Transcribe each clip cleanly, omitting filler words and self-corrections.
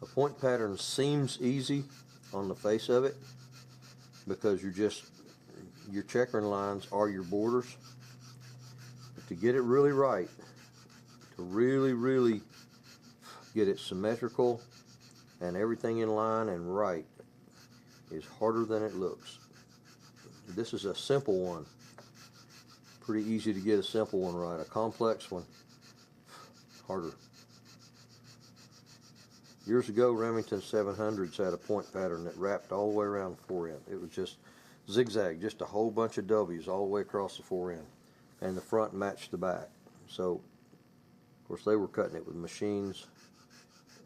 A point pattern seems easy on the face of it because your checkering lines are your borders. But to get it really right, to really get it symmetrical and everything in line and right, is harder than it looks. This is a simple one. Pretty easy to get a simple one right. A complex one, harder. Years ago, Remington 700s had a point pattern that wrapped all the way around the fore end. It was just zigzag, just a whole bunch of W's all the way across the fore end. And the front matched the back. So, of course, they were cutting it with machines,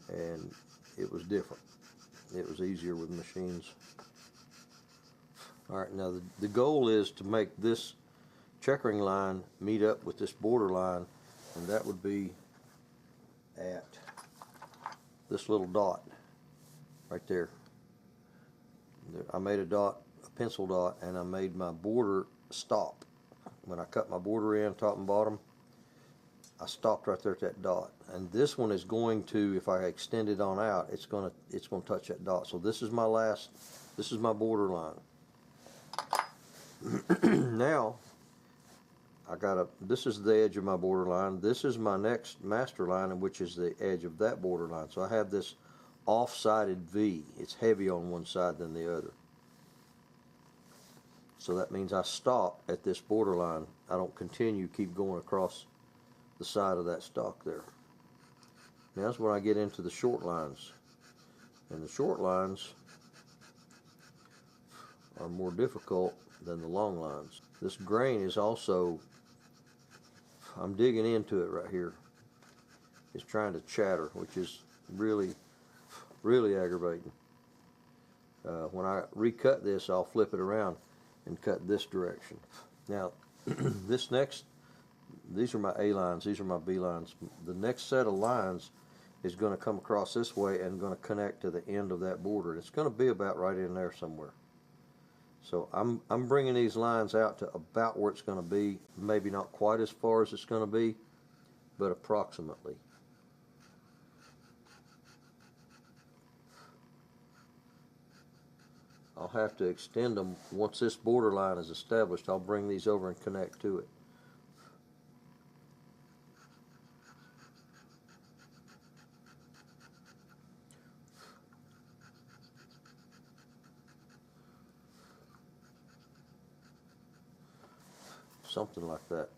and it was different. It was easier with machines. All right, now the goal is to make this checkering line meet up with this border line, and that would be at this little dot right there. I made a dot, a pencil dot, and I made my border stop. When I cut my border in, top and bottom, I stopped right there at that dot. And this one is going to, if I extend it on out, it's going to touch that dot. So this is my border line. Now, this is the edge of my border line. This is my next master line, which is the edge of that border line. So I have this off-sided V. It's heavy on one side than the other. So that means I stop at this border line. I don't keep going across the side of that stock there. Now that's when I get into the short lines. And the short lines are more difficult than the long lines. This grain is also, I'm digging into it right here. It's trying to chatter, which is really aggravating. When I recut this, I'll flip it around and cut this direction. Now, these are my A lines, these are my B lines. The next set of lines is going to come across this way and going to connect to the end of that border. It's going to be about right in there somewhere. So I'm bringing these lines out to about where it's going to be. Maybe not quite as far as it's going to be, but approximately. I'll have to extend them once this border line is established. I'll bring these over and connect to it. Something like that.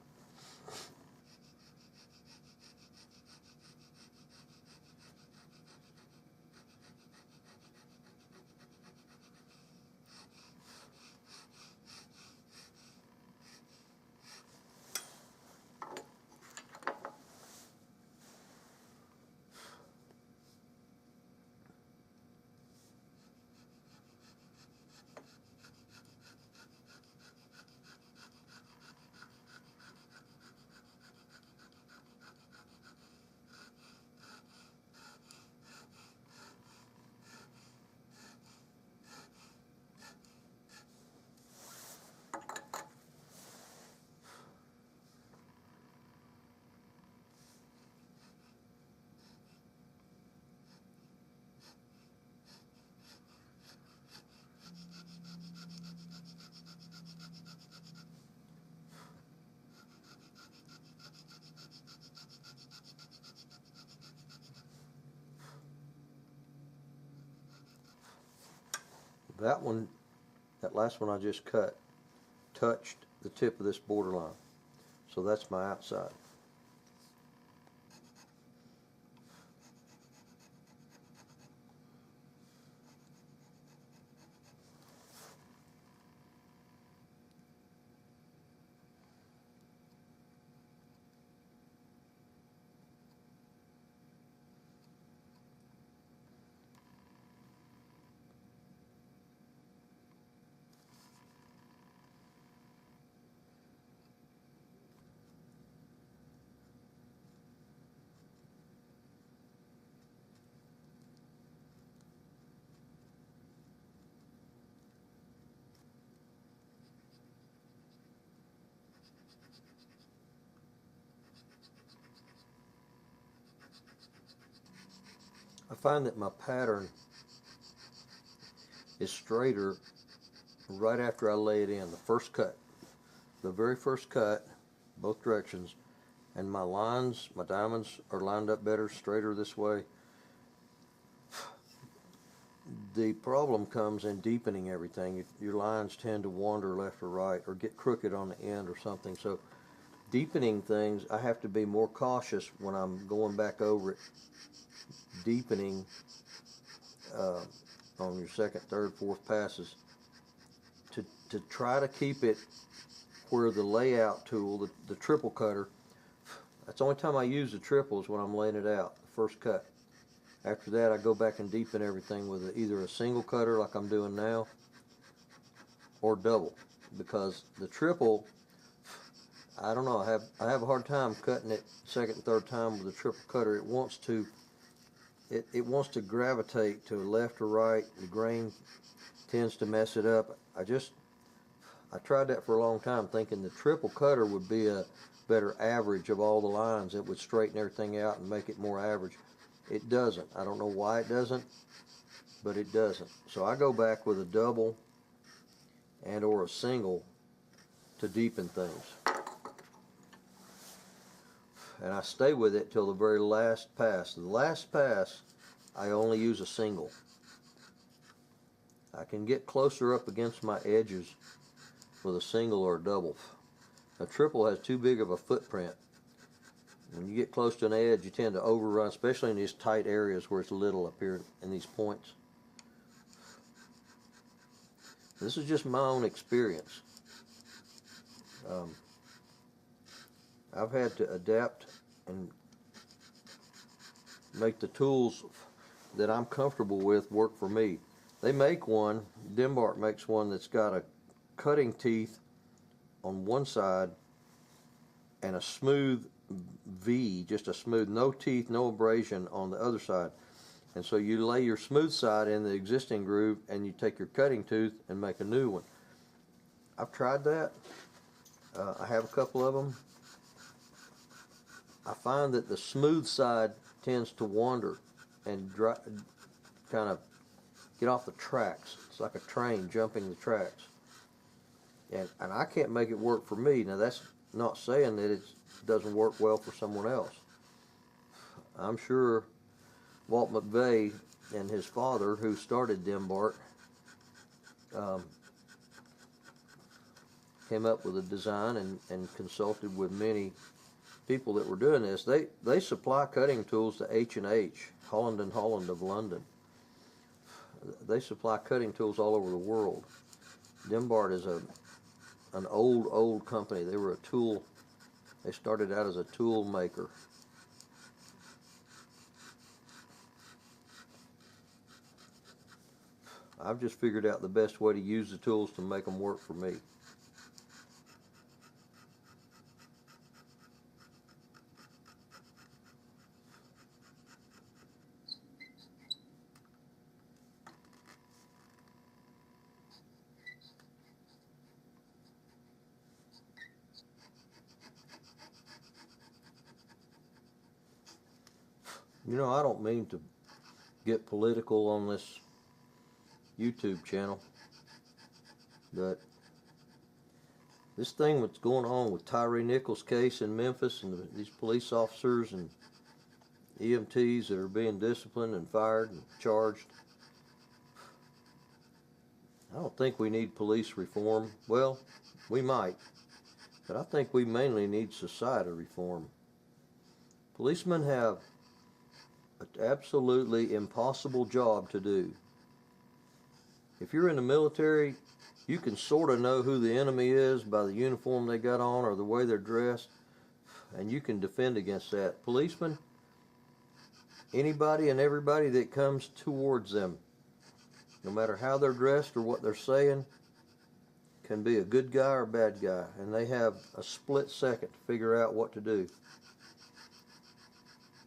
That last one I just cut touched the tip of this border line. So that's my outside. I find that my pattern is straighter right after I lay it in, the first cut. The very first cut, both directions, and my lines, my diamonds are lined up better, straighter this way. The problem comes in deepening everything. Your lines tend to wander left or right or get crooked on the end or something. So deepening things, I have to be more cautious when I'm going back over it, deepening on your second, third, fourth passes to try to keep it where the layout tool, the triple cutter, that's the only time I use the triple is when I'm laying it out, the first cut. After that, I go back and deepen everything with either a single cutter like I'm doing now or double, because the triple, I don't know, I have a hard time cutting it second and third time with the triple cutter. It wants to gravitate to left or right. The grain tends to mess it up. I tried that for a long time, thinking the triple cutter would be a better average of all the lines. It would straighten everything out and make it more average. It doesn't. I don't know why it doesn't, but it doesn't. So I go back with a double and or a single to deepen things. And I stay with it till the very last pass. The last pass, I only use a single. I can get closer up against my edges with a single or a double. A triple has too big of a footprint. When you get close to an edge, you tend to overrun, especially in these tight areas where it's little up here in these points. This is just my own experience. I've had to adapt and make the tools that I'm comfortable with work for me. They make one, Denbart makes one that's got a cutting teeth on one side and a smooth V, just a smooth, no teeth, no abrasion on the other side. And so you lay your smooth side in the existing groove and you take your cutting tooth and make a new one. I've tried that. I have a couple of them. I find that the smooth side tends to wander and kind of get off the tracks. It's like a train jumping the tracks. And I can't make it work for me. Now that's not saying that it doesn't work well for someone else. I'm sure Walt McVeigh and his father, who started Denbart, came up with a design and consulted with many people that were doing this. They supply cutting tools to H&H, Holland and Holland of London. They supply cutting tools all over the world. Denbart is an old company. They were a tool. They started out as a tool maker. I've just figured out the best way to use the tools to make them work for me. You know, I don't mean to get political on this YouTube channel, but this thing that's going on with Tyree Nichols' case in Memphis and these police officers and EMTs that are being disciplined and fired and charged, I don't think we need police reform. Well, we might, but I think we mainly need society reform. Policemen have an absolutely impossible job to do. If you're in the military, you can sort of know who the enemy is by the uniform they got on or the way they're dressed, and you can defend against that. Policemen, anybody and everybody that comes towards them, no matter how they're dressed or what they're saying, can be a good guy or a bad guy, and they have a split second to figure out what to do.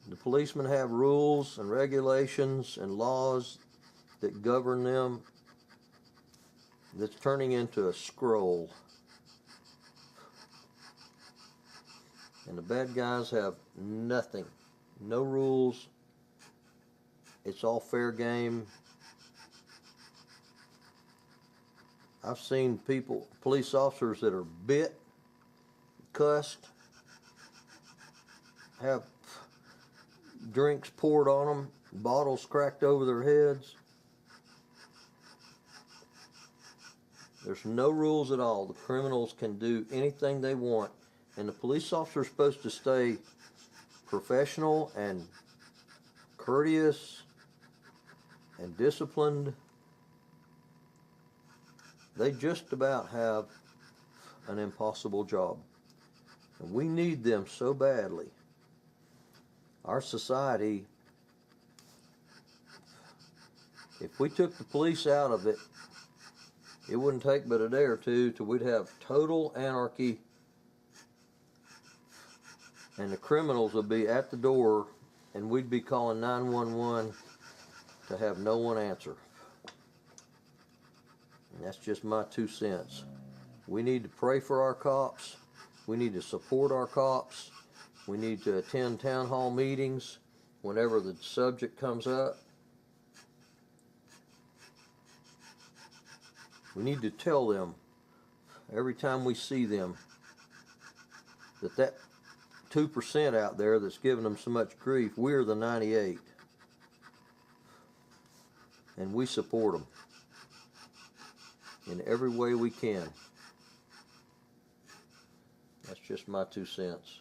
The policemen have rules and regulations and laws that govern them that's turning into a scroll. And the bad guys have nothing, no rules, It's all fair game. I've seen people, police officers that are bit, cussed, have drinks poured on them, bottles cracked over their heads. There's no rules at all. The criminals can do anything they want, and the police officer is supposed to stay professional and courteous and disciplined. They just about have an impossible job, and we need them so badly. Our society, if we took the police out of it, it wouldn't take but a day or two till we'd have total anarchy, and the criminals would be at the door, and we'd be calling 911 to have no one answer. And that's just my 2 cents. We need to pray for our cops. We need to support our cops. We need to attend town hall meetings whenever the subject comes up. We need to tell them every time we see them that 2% out there that's giving them so much grief, we're the 98. And we support them in every way we can. That's just my 2 cents.